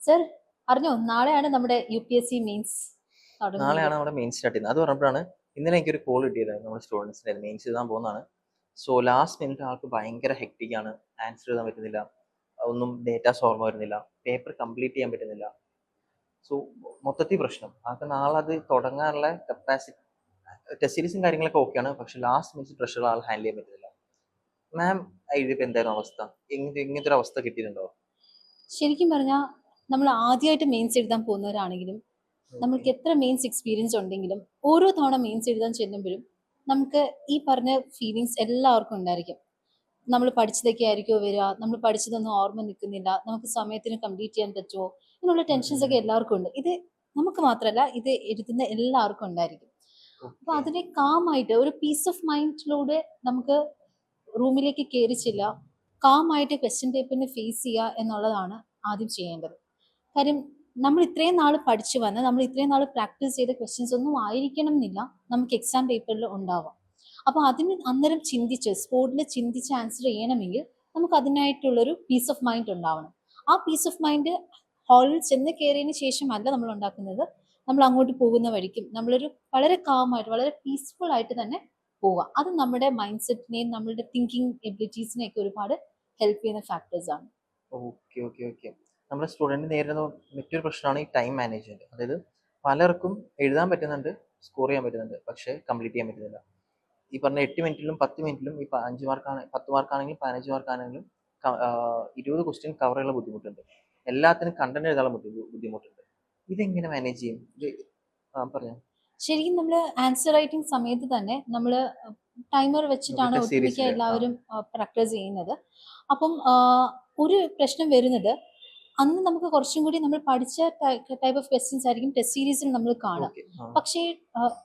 Sir അറിഞ്ഞോ നാളെയാണ് നമ്മുടെ UPSC മെയിൻസ് തുടങ്ങുന്നത്. നാളെയാണ് നമ്മുടെ മെയിൻ സ്റ്റാർട്ട് ചെയ്യുന്നത്. അത് പറഞ്ഞപ്പോഴാണ് ഇന്നലെ എനിക്കൊരു കോൾ കിട്ടിയതായിരുന്നു നമ്മുടെ സ്റ്റുഡൻസിൻ്റെ മെയിൻസ് എഴുതാൻ പോകുന്നതാണ്. സോ ലാസ്റ്റ് മിനിറ്റ് ആൾക്ക് ഭയങ്കര ഹെക്റ്റിക്കാണ്, ആൻസർ എഴുതാൻ പറ്റുന്നില്ല, ഒന്നും ഡേറ്റാസ് ഓർമ്മ വരുന്നില്ല, പേപ്പർ കംപ്ലീറ്റ് ചെയ്യാൻ പറ്റുന്നില്ല. സോ മൊത്തത്തിൽ പ്രശ്നം. ആൾക്ക് നാളെ അത് തുടങ്ങാനുള്ള കപ്പാസിറ്റി, ടെസ്റ്റ് സീരീസും കാര്യങ്ങളൊക്കെ ഓക്കെയാണ്, പക്ഷെ ലാസ്റ്റ് മിനിറ്റ് പ്രഷർ ആൾ ഹാൻഡിൽ ചെയ്യാൻ പറ്റുന്നില്ല. മാം എഴുതിയപ്പോൾ എന്തായിരുന്നു അവസ്ഥ? ഇങ്ങനത്തെ ഒരു അവസ്ഥ കിട്ടിയിട്ടുണ്ടോ? ശരിക്കും പറഞ്ഞാൽ നമ്മൾ ആദ്യമായിട്ട് മെയിൻസ് എഴുതാൻ പോകുന്നവരാണെങ്കിലും നമ്മൾക്ക് എത്ര മെയിൻസ് എക്സ്പീരിയൻസ് ഉണ്ടെങ്കിലും ഓരോ തവണ മെയിൻസ് എഴുതാൻ ചെല്ലുമ്പോഴും നമുക്ക് ഈ പറഞ്ഞ ഫീലിങ്സ് എല്ലാവർക്കും ഉണ്ടായിരിക്കും. നമ്മൾ പഠിച്ചതൊക്കെ ആയിരിക്കുമോ വരിക, നമ്മൾ പഠിച്ചതൊന്നും ഓർമ്മ നിൽക്കുന്നില്ല, നമുക്ക് സമയത്തിന് കംപ്ലീറ്റ് ചെയ്യാൻ പറ്റുമോ, ഇങ്ങനെയുള്ള ടെൻഷൻസ് ഒക്കെ എല്ലാവർക്കും ഉണ്ട്. ഇത് നമുക്ക് മാത്രമല്ല, ഇത് എഴുതുന്ന എല്ലാവർക്കും ഉണ്ടായിരിക്കും. അപ്പൊ ഓക്കെ. അതിനെ കാമായിട്ട് ഒരു പീസ് ഓഫ് മൈൻഡിലൂടെ നമുക്ക് റൂമിലേക്ക് കയറിച്ചില്ല, കാമായിട്ട് ക്വസ്റ്റ്യൻ പേപ്പറിനെ ഫേസ് ചെയ്യുക എന്നുള്ളതാണ് ആദ്യം ചെയ്യേണ്ടത്. കാര്യം നമ്മൾ ഇത്രയും നാൾ പഠിച്ചു വന്ന് നമ്മൾ ഇത്രയും നാൾ പ്രാക്ടീസ് ചെയ്ത ക്വസ്റ്റ്യൻസ് ഒന്നും ആയിരിക്കണം എന്നില്ല നമുക്ക് എക്സാം പേപ്പറിൽ ഉണ്ടാവാം. അപ്പോൾ അതിന് അന്നേരം ചിന്തിച്ച് സ്പോട്ടിൽ ചിന്തിച്ച് ആൻസർ ചെയ്യണമെങ്കിൽ നമുക്ക് അതിനായിട്ടുള്ളൊരു പീസ് ഓഫ് മൈൻഡ് ഉണ്ടാവണം. ആ പീസ് ഓഫ് മൈൻഡ് ഹാളിൽ ചെന്ന് കയറിയതിന് ശേഷമല്ല നമ്മൾ ഉണ്ടാക്കുന്നത്. നമ്മൾ അങ്ങോട്ട് പോകുന്ന വഴിക്കും നമ്മളൊരു വളരെ കാമായിട്ട് വളരെ പീസ്ഫുൾ ആയിട്ട് തന്നെ പോവുക. അത് നമ്മുടെ മൈൻഡ് സെറ്റിനെയും നമ്മളുടെ തിങ്കിങ് എബിലിറ്റീസിനെയൊക്കെ ഒരുപാട് ഹെൽപ്പ് ചെയ്യുന്ന ഫാക്ടേഴ്സ് ആണ്. Okay okay okay. നമ്മുടെ സ്റ്റുഡൻറ്റ് നേരിടുന്ന മറ്റൊരു പ്രശ്നമാണ് ഈ ടൈം മാനേജ്മെന്റ്. അതായത് പലർക്കും എഴുതാൻ പറ്റുന്നുണ്ട്, സ്കോർ ചെയ്യാൻ പറ്റുന്നുണ്ട്, പക്ഷേ കംപ്ലീറ്റ് ചെയ്യാൻ പറ്റുന്നില്ല. ഈ പറഞ്ഞ 8 മിനിറ്റിലും 10 മിനിറ്റിലും ഈ 5 മാർക്കാണ്, 10 മാർക്കാണെങ്കിലും 15 മാർക്കാണെങ്കിലും 20 ക്വസ്റ്റ്യൻ കവർ ചെയ്യാനുള്ള ബുദ്ധിമുട്ടുണ്ട്. എല്ലാത്തിനും കണ്ടന്റ് എഴുതാനുള്ള ബുദ്ധിമുട്ടുണ്ട്. ഇതെങ്ങനെ മാനേജ് ചെയ്യും? ഇത് പറഞ്ഞു. ശരിക്കും നമ്മൾ ആൻസർ റൈറ്റിംഗ് സമയത്ത് തന്നെ നമ്മൾ ടൈമർ വെച്ചിട്ടാണ് ടെസ്റ്റ് ഒട്ടുമിക്ക സീരീസിൽ എല്ലാവരും പ്രാക്ടീസ് ചെയ്യുന്നത്. അപ്പം ഒരു പ്രശ്നം വരുന്നത്, അന്ന് നമുക്ക് കുറച്ചും കൂടി നമ്മൾ പഠിച്ച ടൈപ്പ് ഓഫ് ക്വസ്റ്റ്യൻസ് ആയിരിക്കും ടെസ്റ്റ് സീരീസിൽ നമ്മൾ കാണുക. ഓക്കെ. പക്ഷേ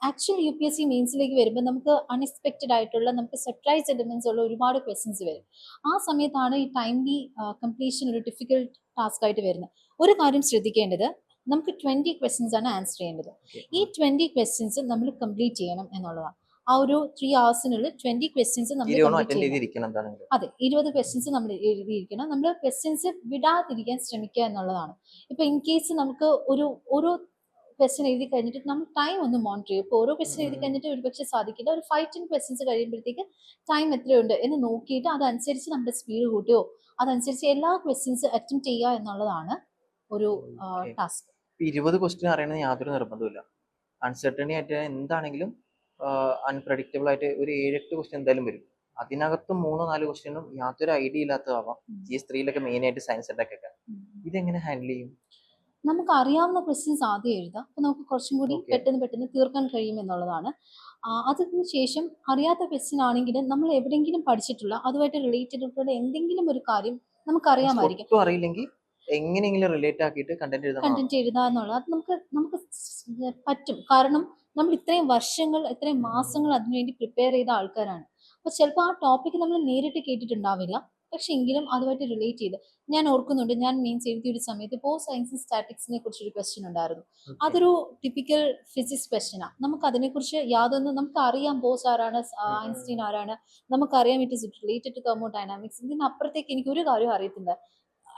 ആക്ച്വൽ UPSC മെയിൻസിലേക്ക് വരുമ്പോൾ നമുക്ക് അൺഎക്സ്പെക്റ്റഡ് ആയിട്ടുള്ള, നമുക്ക് സർപ്രൈസ് എലിമെന്റ്സ് ഉള്ള ഒരുപാട് ക്വസ്റ്റ്യൻസ് വരും. ആ സമയത്താണ് ഈ ടൈംലി കംപ്ലീഷൻ ഒരു ഡിഫിക്കൽട്ട് ടാസ്ക് ആയിട്ട് വരുന്നത്. ഒരു കാര്യം ശ്രദ്ധിക്കേണ്ടത്, നമുക്ക് 20 ക്വസ്റ്റ്യൻസ് ആണ് ആൻസർ ചെയ്യേണ്ടത്. ഈ 20 ക്വസ്റ്റ്യൻസ് നമ്മൾ കംപ്ലീറ്റ് ചെയ്യണം എന്നുള്ളതാണ്. ആ ഒരു 3 hours-നുള്ളിൽ 20 ക്വസ്റ്റ്യൻസ് നമ്മൾ കംപ്ലീറ്റ് ചെയ്യണം. അതെ, 20 ക്വസ്റ്റ്യൻസ് നമ്മൾ എഴുതിയിരിക്കണം. നമ്മൾ ക്വസ്റ്റ്യൻസ് വിടാതിരിക്കാൻ ശ്രമിക്കുക എന്നുള്ളതാണ്. ഇപ്പൊ ഇൻ കേസ് നമുക്ക് ഓരോ ക്വസ്റ്റ്യൻ എഴുതി കഴിഞ്ഞിട്ട് നമ്മൾ ടൈം ഒന്ന് മോണിറ്റർ ചെയ്യും. ഇപ്പോൾ ഓരോ ക്വസ്റ്റ്യൻ എഴുതി കഴിഞ്ഞിട്ട് ഒരുപക്ഷെ സാധിക്കില്ല. ഒരു 5-10 ക്വസ്റ്റ്യൻസ് കഴിയുമ്പോഴത്തേക്ക് ടൈം എത്രയുണ്ട് എന്ന് നോക്കിയിട്ട് അതനുസരിച്ച് നമ്മുടെ സ്പീഡ് കൂട്ടുകയോ അതനുസരിച്ച് എല്ലാ ക്വസ്റ്റ്യൻസ് അറ്റംപ്റ്റ് ചെയ്യുക എന്നുള്ളതാണ് ഒരു ടാസ്ക്. 20 ക്വസ്റ്റ്യൻ അറിയണമെന്ന് യാതൊരു നിർബന്ധമില്ല. അൺസർട്ടണി ആയിട്ട് എന്താണെങ്കിലും അൺപ്രഡിക്റ്റബിൾ ആയിട്ട് ഒരു 7-8 ക്വസ്റ്റ്യൻ എന്തായാലും വരും. അതിനകത്തും 3-4 ക്വസ്റ്റ്യനും യാതൊരു ഐഡിയ ഇല്ലാത്തതാവാം. GS3 മെയിൻ ആയിട്ട് സയൻസ് അറ്റാക്ക് ഒക്കെ. ഇതെങ്ങനെ ഹാൻഡിൽ ചെയ്യും? നമുക്ക് അറിയാവുന്ന ക്വസ്റ്റ്യൻസ് ആദ്യം എഴുതാം. അപ്പോൾ നമുക്ക് കുറച്ചും കൂടി പെട്ടെന്ന് തീർക്കാൻ കഴിയും എന്നുള്ളതാണ്. അതിന് ശേഷം അറിയാത്ത ക്വസ്റ്റ്യൻ ആണെങ്കിലും നമ്മൾ എവിടെയെങ്കിലും പഠിച്ചിട്ടുള്ള അതുമായിട്ട് റിലേറ്റഡ് ആയിട്ടുള്ള എന്തെങ്കിലും ഒരു കാര്യം നമുക്കറിയാമായിരിക്കും. ഒട്ടും അറിയില്ലെങ്കിൽ എങ്ങനെയെങ്കിലും റിലേറ്റ് ആക്കിയിട്ട് കണ്ടന്റ് എഴുതുക എന്നുള്ളത് അത് നമുക്ക് പറ്റും. കാരണം നമ്മൾ ഇത്രയും വർഷങ്ങൾ ഇത്രയും മാസങ്ങൾ അതിനുവേണ്ടി പ്രിപ്പയർ ചെയ്ത ആൾക്കാരാണ്. അപ്പോൾ ചിലപ്പോൾ ആ ടോപ്പിക് നമ്മൾ നേരിട്ട് കേട്ടിട്ടുണ്ടാവില്ല, പക്ഷെ എങ്കിലും അതുമായിട്ട് റിലേറ്റ് ചെയ്ത്, ഞാൻ ഓർക്കുന്നുണ്ട്, ഞാൻ മീൻസ് എഴുതിയ ഒരു സമയത്ത് സയൻസ് സ്റ്റാറ്റിക്സിനെ കുറിച്ചൊരു ക്വസ്റ്റ്യൻ ഉണ്ടായിരുന്നു. അതൊരു ടിപ്പിക്കൽ ഫിസിക്സ് ക്വസ്റ്റ്യനാണ്. നമുക്ക് അതിനെക്കുറിച്ച് യാതൊന്നും, നമുക്ക് അറിയാം ബോസ് ആരാണ്, ഐൻസ്റ്റീൻ ആരാണ്, നമുക്കറിയാം it is related to thermodynamics. ഇതിനപ്പുറത്തേക്ക് എനിക്ക് ഒരു കാര്യവും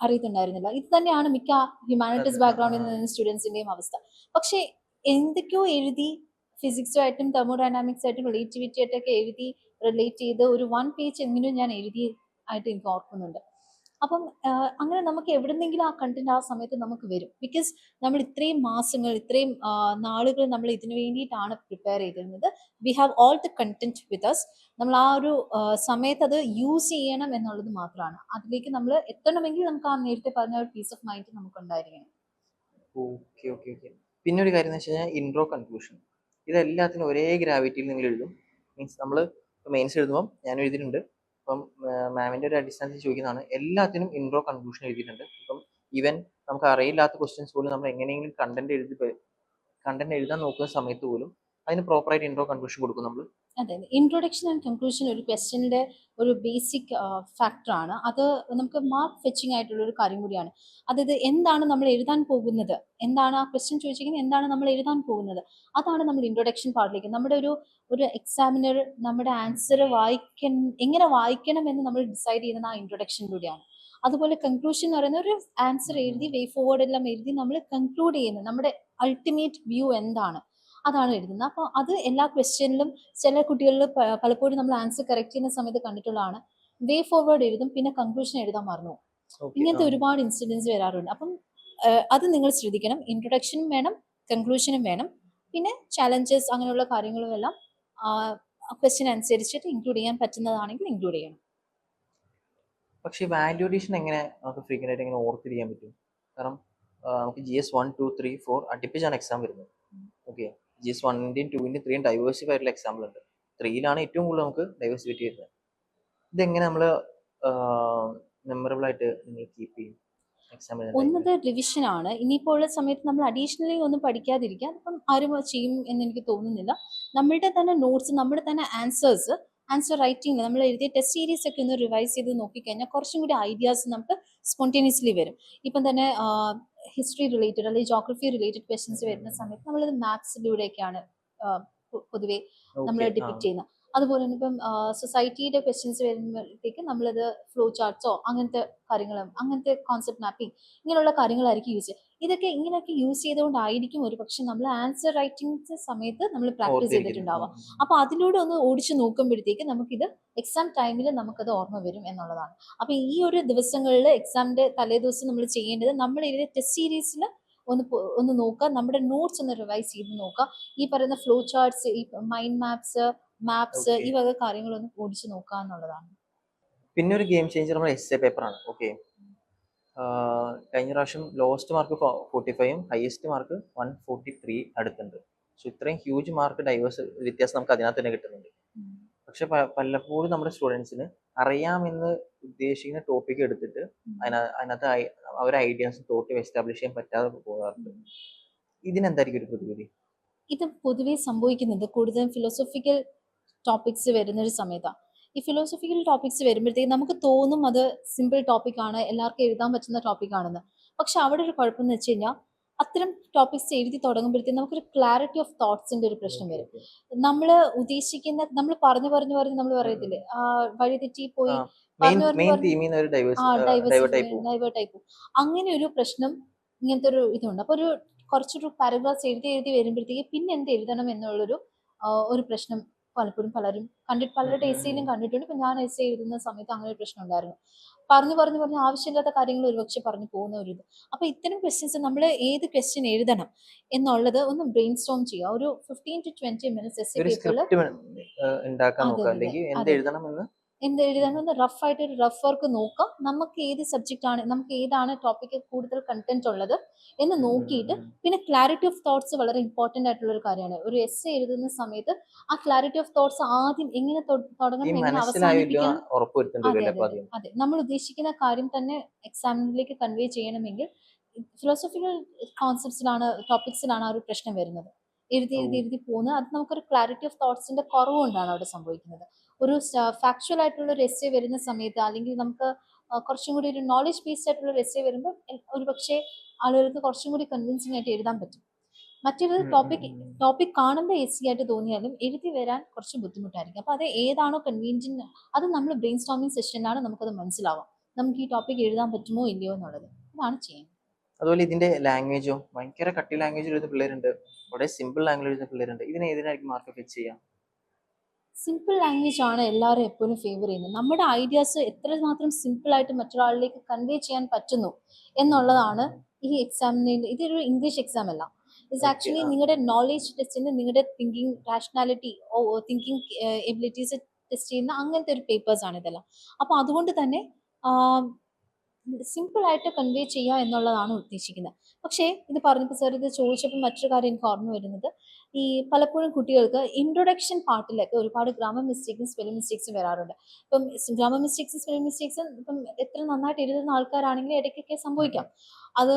അറിയത്തുണ്ടായിരുന്നില്ല. ഇത് തന്നെയാണ് മിക്ക ഹ്യൂമാനിറ്റീസ് ബാക്ക്ഗ്രൗണ്ടിൽ നിന്ന് സ്റ്റുഡൻസിന്റെയും അവസ്ഥ. പക്ഷെ എന്തൊക്കെയോ എഴുതി, ഫിസിക്സുമായിട്ടും തെർമോഡൈനാമിക്സ് ആയിട്ടും റിലേറ്റിവിറ്റി ആയിട്ടൊക്കെ എഴുതി റിലേറ്റ് ചെയ്ത് ഒരു 1 പേജ് എങ്കിലും ഞാൻ എഴുതി ആയിട്ട് എനിക്ക് ഓർക്കുന്നുണ്ട്. അപ്പം അങ്ങനെ നമുക്ക് എവിടെന്നെങ്കിലും ആ കണ്ടന്റ് ആ സമയത്ത് നമുക്ക് വരും. ബിക്കോസ് നമ്മൾ ഇത്രയും മാസങ്ങൾ ഇത്രയും നാളുകൾ നമ്മൾ ഇതിനു വേണ്ടിയിട്ടാണ് പ്രിപ്പയർ ചെയ്തിരുന്നത്. We have all the content with us. നമ്മൾ ആ ഒരു സമയത്ത് അത് യൂസ് ചെയ്യണം എന്നുള്ളത് മാത്രമാണ്. അതിലേക്ക് നമ്മൾ എത്തണമെങ്കിൽ നമുക്ക് ആ നേരത്തെ പറഞ്ഞ ഒരു പീസ് ഓഫ് മൈൻഡ് നമുക്ക് ഉണ്ടായിരിക്കണം. Okay okay okay. പിന്നെ ഒരു കാര്യം എന്ന് വെച്ച് കഴിഞ്ഞാൽ ഇൻട്രോ കൺക്ലൂഷൻ. ഇതെല്ലാത്തിനും ഒരേ ഗ്രാവിറ്റിയിൽ നിങ്ങൾ എഴുതും. മീൻസ് നമ്മൾ മെയിൻസ് എഴുതുമ്പം ഞാൻ എഴുതിയിട്ടുണ്ട്. ഇപ്പം മാമിൻ്റെ ഒരു അടിസ്ഥാനത്തിൽ ചോദിക്കുന്നതാണ്. എല്ലാത്തിനും ഇൻട്രോ കൺക്ലൂഷൻ എഴുതിയിട്ടുണ്ട്. ഇപ്പം ഈവൻ നമുക്ക് അറിയില്ലാത്ത ക്വസ്റ്റ്യൻസ് പോലും നമ്മൾ എങ്ങനെയെങ്കിലും കണ്ടന്റ് എഴുതാൻ നോക്കുന്ന സമയത്ത് പോലും അതിന് പ്രോപ്പറായിട്ട് ഇൻട്രോ കൺക്ലൂഷൻ കൊടുക്കും നമ്മൾ. അതെ, ഇൻട്രൊഡക്ഷൻ ആൻഡ് കൺക്ലൂഷൻ ഒരു ക്വസ്റ്റ്യൻ്റെ ഒരു ബേസിക് ഫാക്ടറാണ്. അത് നമുക്ക് മാർക്ക് ഫെച്ചിങ് ആയിട്ടുള്ള ഒരു കാര്യം കൂടിയാണ്. അതായത് എന്താണ് നമ്മൾ എഴുതാൻ പോകുന്നത്, എന്താണ് ആ ക്വസ്റ്റ്യൻ ചോദിച്ചിരിക്കുന്നത്, എന്താണ് നമ്മൾ എഴുതാൻ പോകുന്നത്, അതാണ് നമ്മൾ ഇൻട്രൊഡക്ഷൻ പാർട്ടിലേക്ക്. നമ്മുടെ ഒരു എക്സാമിനർ നമ്മുടെ ആൻസർ എങ്ങനെ വായിക്കണം എന്ന് നമ്മൾ ഡിസൈഡ് ചെയ്യുന്നത് ആ ഇൻട്രൊഡക്ഷനിലൂടെയാണ്. അതുപോലെ കൺക്ലൂഷൻ എന്ന് പറയുന്ന ഒരു ആൻസർ എഴുതി വേ ഫോർവേഡ് എല്ലാം എഴുതി നമ്മൾ കൺക്ലൂഡ് ചെയ്യുന്നത് നമ്മുടെ അൾട്ടിമേറ്റ് വ്യൂ എന്താണ് അതാണ് എഴുതുന്നത്. അപ്പോൾ അത് എല്ലാ ക്വസ്റ്റ്യനിലും ചില കുട്ടികളിൽ പലപ്പോഴും നമ്മൾ ആൻസർ കറക്റ്റ് ചെയ്യുന്ന സമയത്ത് കണ്ടിട്ടുള്ളതാണ്. വേ ഫോർവേഡ് എഴുതും, പിന്നെ കൺക്ലൂഷൻ എഴുതാൻ മറന്നു. ഓക്കെ. ഇങ്ങനത്തെ ഒരുപാട് ഇൻസിഡൻസ് വരാറുണ്ട്. അപ്പം അത് നിങ്ങൾ ശ്രദ്ധിക്കണം. ഇൻട്രൊഡക്ഷനും വേണം, കൺക്ലൂഷനും വേണം, പിന്നെ ചലഞ്ചസ് അങ്ങനെയുള്ള കാര്യങ്ങളും എല്ലാം ക്വസ്റ്റ്യൻ അനുസരിച്ചിട്ട് ഇൻക്ലൂഡ് ചെയ്യാൻ പറ്റുന്നതാണെങ്കിൽ ഇൻക്ലൂഡ് ചെയ്യണം. പക്ഷേ വാല്യൂഡേഷൻ എങ്ങനെ നമുക്ക് ഫ്രീക്വൻ്റ് ആയിട്ട് എങ്ങനെ ഓർത്തിരിക്കാൻ പറ്റും? കാരണം നമുക്ക് GS 1, 2, 3, 4 അടുപ്പിച്ചാണ് എക്സാം വരുന്നത്. ഓക്കെ, GS 1ൻ്റെയും 2ൻ്റെയും 3യും ഡൈവേഴ്സിഫൈ ആയിട്ടുള്ള എക്സാമ്പിൾ ഉണ്ട്. 3യിലാണ് ഏറ്റവും കൂടുതൽ നമുക്ക് ഡൈവേഴ്സിറ്റി വരുന്നത്. ഇതെങ്ങനെ നമ്മൾ മെമ്മറബിൾ ആയിട്ട് നിങ്ങൾ കീപ്പ് ചെയ്യും എക്സാം എഴുതുന്ന ടൈമിൽ? ഒന്നത് റിവിഷൻ ആണ്. ഇനിയിപ്പോൾ ഉള്ള സമയത്ത് നമ്മൾ അഡീഷണലി ഒന്നും പഠിക്കാതിരിക്കുക. അപ്പം ആരും അത് ചെയ്യും എന്ന് എനിക്ക് തോന്നുന്നില്ല. നമ്മളുടെ തന്നെ നോട്ട്സ്, നമ്മുടെ തന്നെ ആൻസർ റൈറ്റിംഗ് നമ്മൾ എഴുതിയ ടെസ്റ്റ് സീരീസ് ഒക്കെ ഒന്ന് റിവൈസ് ചെയ്ത് നോക്കിക്കഴിഞ്ഞാൽ കുറച്ചും കൂടി ഐഡിയാസ് നമുക്ക് സ്പോണ്ടേനിയസ്ലി വരും. ഇപ്പം തന്നെ ഹിസ്റ്ററി റിലേറ്റഡ് അല്ലെങ്കിൽ ജോഗ്രഫി റിലേറ്റഡ് ക്വസ്റ്റ്യൻസ് വരുന്ന സമയത്ത് നമ്മളത് മാത്സിലൂടെയൊക്കെയാണ് പൊതുവെ നമ്മൾ ഓക്കെ. ഡിപിക്ട് ചെയ്യുന്നത്. അതുപോലെ തന്നെ ഇപ്പം സൊസൈറ്റിയുടെ ക്വസ്റ്റ്യൻസ് വരുമ്പോഴത്തേക്ക് നമ്മളത് ഫ്ലോ ചാർട്ട്സോ അങ്ങനത്തെ കാര്യങ്ങളും അങ്ങനത്തെ കോൺസെപ്റ്റ് മാപ്പിംഗ് ഇങ്ങനെയുള്ള കാര്യങ്ങളായിരിക്കും യൂസ് ചെയ്യുക. ഇതൊക്കെ ഇങ്ങനെയൊക്കെ യൂസ് ചെയ്തുകൊണ്ടായിരിക്കും ഒരു പക്ഷെ നമ്മൾ ആൻസർ റൈറ്റിംഗ് സമയത്ത് നമ്മൾ പ്രാക്ടീസ് ചെയ്തിട്ടുണ്ടാവുക. അപ്പോൾ അതിലൂടെ ഒന്ന് ഓടിച്ചു നോക്കുമ്പോഴത്തേക്ക് നമുക്കിത് എക്സാം ടൈമിൽ നമുക്കത് ഓർമ്മ വരും എന്നുള്ളതാണ്. അപ്പോൾ ഈ ഒരു ദിവസങ്ങളിൽ എക്സാമിന്റെ തലേദിവസം നമ്മൾ ചെയ്യേണ്ടത് നമ്മൾ എഴുതിയ ടെസ്റ്റ് സീരീസിൽ ഒന്ന് നോക്കുക, നമ്മുടെ നോട്ട്സ് ഒന്ന് റിവൈസ് ചെയ്ത് നോക്കുക, ഈ പറയുന്ന ഫ്ലോ ചാർട്ട്സ്, ഈ മൈൻഡ് മാപ്സ് ഓക്കെ. ഈ വക കാര്യങ്ങളൊന്ന് ഓടിച്ചു നോക്കുക എന്നുള്ളതാണ്. പിന്നെ ഒരു ഗെയിം ചേഞ്ചർ നമ്മുടെ എസ്എ പേപ്പറാണ്. ഓക്കെ, കഴിഞ്ഞ പ്രാവശ്യം ലോവസ്റ്റ് മാർക്ക് 45ഉം ഹയസ്റ്റ് മാർക്ക് 143 അടുത്തുണ്ട്. സോ ഇത്രയും ഹ്യൂജ് മാർക്ക് ഡൈവേഴ്സ് വ്യത്യാസം നമുക്ക് അതിനകത്ത് തന്നെ കിട്ടുന്നുണ്ട്. പക്ഷെ പലപ്പോഴും നമ്മുടെ സ്റ്റുഡൻസിന് അറിയാമെന്ന് ഉദ്ദേശിക്കുന്ന ടോപ്പിക് എടുത്തിട്ട് അതിനകത്ത് അവരുടെ ഐഡിയാസ് തോട്ട് എസ്റ്റാബ്ലിഷ് ചെയ്യാൻ പറ്റാതെ പോകാറുണ്ട്. ഇതിനെന്തായിരിക്കും ഒരു പ്രതിവിധി? ഇത് പൊതുവെ സംഭവിക്കുന്നത് കൂടുതലും ഫിലോസഫിക്കൽ ടോപ്പിക്സ് വരുന്ന ഒരു സമയത്താണ്. ഈ ഫിലോസഫിക്കൽ ടോപ്പിക്സ് വരുമ്പോഴത്തേക്ക് നമുക്ക് തോന്നും അത് സിമ്പിൾ ടോപ്പിക്കാണ്, എല്ലാവർക്കും എഴുതാൻ പറ്റുന്ന ടോപ്പിക്കാണെന്ന്. പക്ഷെ അവിടെ ഒരു കുഴപ്പമെന്ന് വെച്ച് കഴിഞ്ഞാൽ അത്തരം ടോപ്പിക്സ് എഴുതി തുടങ്ങുമ്പോഴത്തേക്ക് നമുക്കൊരു ക്ലാരിറ്റി ഓഫ് തോട്ട്സിന്റെ ഒരു പ്രശ്നം വരും. നമ്മൾ ഉദ്ദേശിക്കുന്ന നമ്മൾ പറഞ്ഞു നമ്മൾ പറയത്തില്ലേ വഴിതെറ്റി പോയി ഡൈവേർട്ട് ആയി പോകും. അങ്ങനെ ഒരു പ്രശ്നം ഇങ്ങനത്തെ ഒരു ഇതുണ്ട്. അപ്പൊ ഒരു കുറച്ചൊരു പാരഗ്രാഫ്സ് എഴുതി വരുമ്പോഴത്തേക്ക് പിന്നെ എന്ത് എഴുതണം എന്നുള്ളൊരു ഒരു പ്രശ്നം പലപ്പോഴും പലരുടെ എസ്സേയിലും കണ്ടിട്ടുണ്ട്. ഇപ്പൊ ഞാൻ എസ്സേ എഴുതുന്ന സമയത്ത് അങ്ങനെ ഒരു പ്രശ്നം ഉണ്ടായിരുന്നു. പറഞ്ഞു ആവശ്യമില്ലാത്ത കാര്യങ്ങൾ ഒരുപക്ഷെ പറഞ്ഞു പോകുന്ന ഒരു ഇത്. അപ്പൊ ഇത്തരം ക്വസ്റ്റ്യൻസ് നമ്മൾ ഏത് ക്വസ്റ്റ്യൻ എഴുതണം എന്നുള്ളത് ഒന്ന് ബ്രെയിൻ സ്റ്റോം ചെയ്യുക. ഒരു 15 to 20 minutes എസ്സേ പേപ്പറിൽ ഉണ്ടാക്കാൻ നോക്കുക, അല്ലെങ്കിൽ എന്ത് എഴുതണമെന്ന് എന്ത് എഴുതണമെന്ന് റഫായിട്ട് ഒരു റഫ് വർക്ക് നോക്കാം. നമുക്ക് ഏത് സബ്ജക്റ്റ് ആണ്, നമുക്ക് ഏതാണ് ടോപ്പിക്ക് കൂടുതൽ കണ്ടന്റ് ഉള്ളത് എന്ന് നോക്കിയിട്ട്, പിന്നെ ക്ലാരിറ്റി ഓഫ് തോട്ട്സ് വളരെ ഇമ്പോർട്ടന്റ് ആയിട്ടുള്ള ഒരു കാര്യമാണ്. ഒരു എസ്സേ എഴുതുന്ന സമയത്ത് ആ ക്ലാരിറ്റി ഓഫ് തോട്ട്സ് ആദ്യം എങ്ങനെ തുടങ്ങണം, എങ്ങനെ അവസാനിപ്പിക്കണം, അതെ നമ്മൾ ഉദ്ദേശിക്കുന്ന കാര്യം തന്നെ എക്സാമിലേക്ക് കൺവേ ചെയ്യണമെങ്കിൽ ഫിലോസഫിക്കൽ ടോപ്പിക്സിലാണ് ആ ഒരു പ്രശ്നം വരുന്നത്. എഴുതി പോകുന്നത്. അത് നമുക്കൊരു ക്ലാരിറ്റി ഓഫ് തോട്ട്സിന്റെ കുറവ് കൊണ്ടാണ് അവിടെ സംഭവിക്കുന്നത്. ഒരു ഫാക്ച്വൽ ആയിട്ടുള്ള ഒരു എസ്സേ വരുന്ന സമയത്ത്, അല്ലെങ്കിൽ നമുക്ക് കുറച്ചും കൂടി ഒരു നോളജ് ബേസ്ഡ് ആയിട്ടുള്ള ഒരു എസ്സേ വരുമ്പോൾ ഒരു പക്ഷേ ആളുകൾക്ക് കുറച്ചും കൂടി കൺവിൻസിംഗ് ആയിട്ട് എഴുതാൻ പറ്റും. മറ്റൊരു ടോപ്പിക് കാണുമ്പോൾ ഈസി ആയിട്ട് തോന്നിയാലും എഴുതി വരാൻ കുറച്ച് ബുദ്ധിമുട്ടായിരിക്കും. അപ്പൊ അത് ഏതാണോ കൺവീനിയന്റ് അത് നമ്മൾ ബ്രെയിൻ സ്റ്റോമിംഗ് സെഷനിലാണ് നമുക്കത് മനസ്സിലാവാം, നമുക്ക് ഈ ടോപ്പിക് എഴുതാൻ പറ്റുമോ ഇല്ലയോ എന്നുള്ളത്. അതാണ് ചെയ്യുന്നത്. അതുപോലെ ഇതിന്റെ ലാംഗ്വേജോ ഭയങ്കര കട്ടി ലാംഗ്വേജ് എഴുതുന്ന പിള്ളേരുണ്ട്, വളരെ സിമ്പിൾ ലാംഗ്വേജ് എഴുതുന്ന പിള്ളേരുണ്ട്. ഇതിന് ഏതിനായിരിക്കും മാർക്ക് ഫിക്സ് ചെയ്യാം? സിമ്പിൾ ലാംഗ്വേജ് ആണ് എല്ലാവരും എപ്പോഴും ഫേവർ ചെയ്യുന്നത്. നമ്മുടെ ഐഡിയാസ് എത്രമാത്രം സിമ്പിൾ ആയിട്ട് മറ്റൊരാളിലേക്ക് കൺവേ ചെയ്യാൻ പറ്റുന്നു എന്നുള്ളതാണ് ഈ എക്സാമിന്. ഇതൊരു ഇംഗ്ലീഷ് എക്സാം അല്ല, ഇറ്റ്സ് ആക്ച്വലി നിങ്ങളുടെ നോളേജ് ടെസ്റ്റിന്, നിങ്ങളുടെ thinking rationality, thinking abilities test ചെയ്യുന്ന അങ്ങനത്തെ ഒരു പേപ്പേഴ്സ് ആണ് ഇതെല്ലാം. അപ്പോൾ അതുകൊണ്ട് തന്നെ സിമ്പിൾ ആയിട്ട് കൺവേ ചെയ്യുക എന്നുള്ളതാണ് ഉദ്ദേശിക്കുന്നത്. പക്ഷേ ഇത് പറഞ്ഞപ്പോൾ സാർ ഇത് ചോദിച്ചപ്പോൾ മറ്റൊരു കാര്യം എനിക്ക് ഓർമ്മ വരുന്നത്, ഈ പലപ്പോഴും കുട്ടികൾക്ക് ഇൻട്രൊഡക്ഷൻ പാർട്ടിലൊക്കെ ഒരുപാട് ഗ്രാമർ മിസ്റ്റേക്സും സ്പെല്ലിംഗ് മിസ്റ്റേക്സും വരാറുണ്ട്. ഇപ്പം ഗ്രാമർ മിസ്റ്റേക്സും സ്പെല്ലിംഗ് മിസ്റ്റേക്സും ഇപ്പം എത്ര നന്നായിട്ട് എഴുതുന്ന ആൾക്കാരാണെങ്കിലും ഇടയ്ക്കൊക്കെ സംഭവിക്കാം. അത്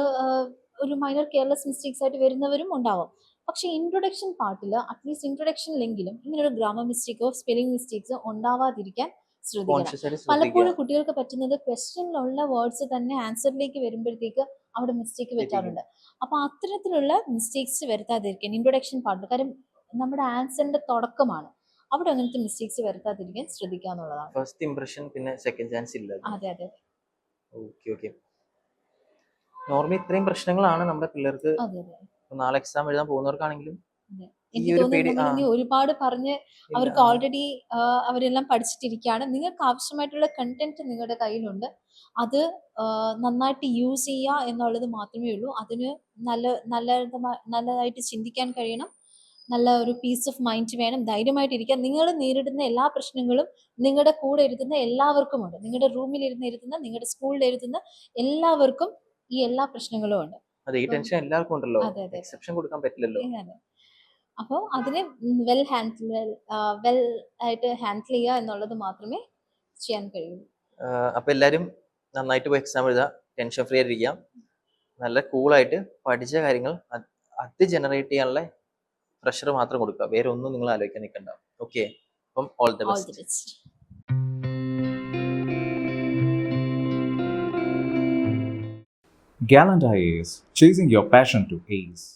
ഒരു മൈനർ കെയർലെസ് മിസ്റ്റേക്സ് ആയിട്ട് വരുന്നവരും ഉണ്ടാവാം. പക്ഷേ ഇൻട്രൊഡക്ഷൻ പാർട്ടിൽ അറ്റ്ലീസ്റ്റ് ഇൻട്രൊഡക്ഷനിലെങ്കിലും ഇങ്ങനൊരു ഗ്രാമർ മിസ്റ്റേക്കോ സ്പെല്ലിംഗ് മിസ്റ്റേക്സോ ഉണ്ടാവാതിരിക്കാൻ ശ്രദ്ധിക്കണം. പലപ്പോഴും കുട്ടികൾക്ക് പറ്റുന്നത് ക്വസ്റ്റ്യനിലുള്ള വേർഡ്സ് തന്നെ ആൻസറിലേക്ക് വരുമ്പോഴത്തേക്ക് അവിടെ മിസ്റ്റേക്ക് പറ്റാറുണ്ട്. അപ്പൊ അത്തരത്തിലുള്ള മിസ്റ്റേക്സ് വരുത്താതിരിക്കാൻ ഇൻട്രൊഡക്ഷൻ പാർട്ട്, കാര്യം നമ്മുടെ ആൻസറിന്റെ തുടക്കമാണ്, അവിടെ അങ്ങനത്തെ മിസ്റ്റേക്സ് വരുത്താതിരിക്കാൻ ശ്രദ്ധിക്കുക എന്നുള്ളതാണ്. ഫസ്റ്റ് ഇംപ്രഷൻ പിന്നെ സെക്കൻഡ് ചാൻസ് ഇല്ല. അതെ. Okay okay. നോർമലി ഇത്രയും പ്രശ്നങ്ങളാണ് നമ്മുടെ പിള്ളേർക്ക് അതെ അതെ നാളെ എക്സാം എഴുതാൻ പോകുന്നവർക്കാണെങ്കിലും അതെ. ഈ എനിക്ക് ഒരു തോന്നുന്നു പേടി. നമ്മൾ ഇനി ഒരുപാട് പറഞ്ഞ് ഇല്ല അവർക്ക് ഓൾറെഡി അവരെല്ലാം പഠിച്ചിട്ടിരിക്കുകയാണ്. നിങ്ങൾക്ക് ആവശ്യമായിട്ടുള്ള കണ്ടന്റ് നിങ്ങളുടെ കയ്യിലുണ്ട്. അത് നന്നായിട്ട് യൂസ് ചെയ്യുക എന്നുള്ളത് മാത്രമേ ഉള്ളൂ. അതിന് നല്ല നല്ലതായിട്ട് ചിന്തിക്കാൻ കഴിയണം. നല്ല ഒരു പീസ് ഓഫ് മൈൻഡ് വേണം. ധൈര്യമായിട്ടിരിക്കാൻ. നിങ്ങൾ നേരിടുന്ന എല്ലാ പ്രശ്നങ്ങളും നിങ്ങളുടെ കൂടെ ഇരുത്തുന്ന എല്ലാവർക്കുമുണ്ട്. നിങ്ങളുടെ റൂമിൽ ഇരുന്ന് എഴുതുന്ന, നിങ്ങളുടെ സ്കൂളിൽ എഴുതുന്ന എല്ലാവർക്കും ഈ എല്ലാ പ്രശ്നങ്ങളും ഉണ്ട്. അതെ, ഈ അപ്പം ടെൻഷൻ എല്ലാവർക്കും ഉണ്ടല്ലോ, അതെ അതെ എക്സെപ്ഷൻ കൊടുക്കാൻ പറ്റില്ലല്ലോ. അതെ. അപ്പോൾ അതിനെ വെൽ ആയിട്ട് ഹാൻഡിൽ ചെയ്യുക എന്നുള്ളത് മാത്രമേ ചെയ്യാൻ കഴിയൂ. അപ്പൊ എല്ലാരും നന്നായിട്ട് പോയി എക്സാം എഴുതുക, ടെൻഷൻ ഫ്രീ ആയിട്ടിരിക്കുക, നല്ല കൂളായിട്ട് പഠിച്ച കാര്യങ്ങൾ അത് ജനറേറ്റ് ചെയ്യാനുള്ള പ്രഷർ മാത്രം കൊടുക്കുക, വേറെ ഒന്നും നിങ്ങൾ ആലോചിക്കാൻ നിൽക്കണ്ട. ഓക്കെ, അപ്പം all the all the best. Best. Gallant IAS, chasing your passion to ace.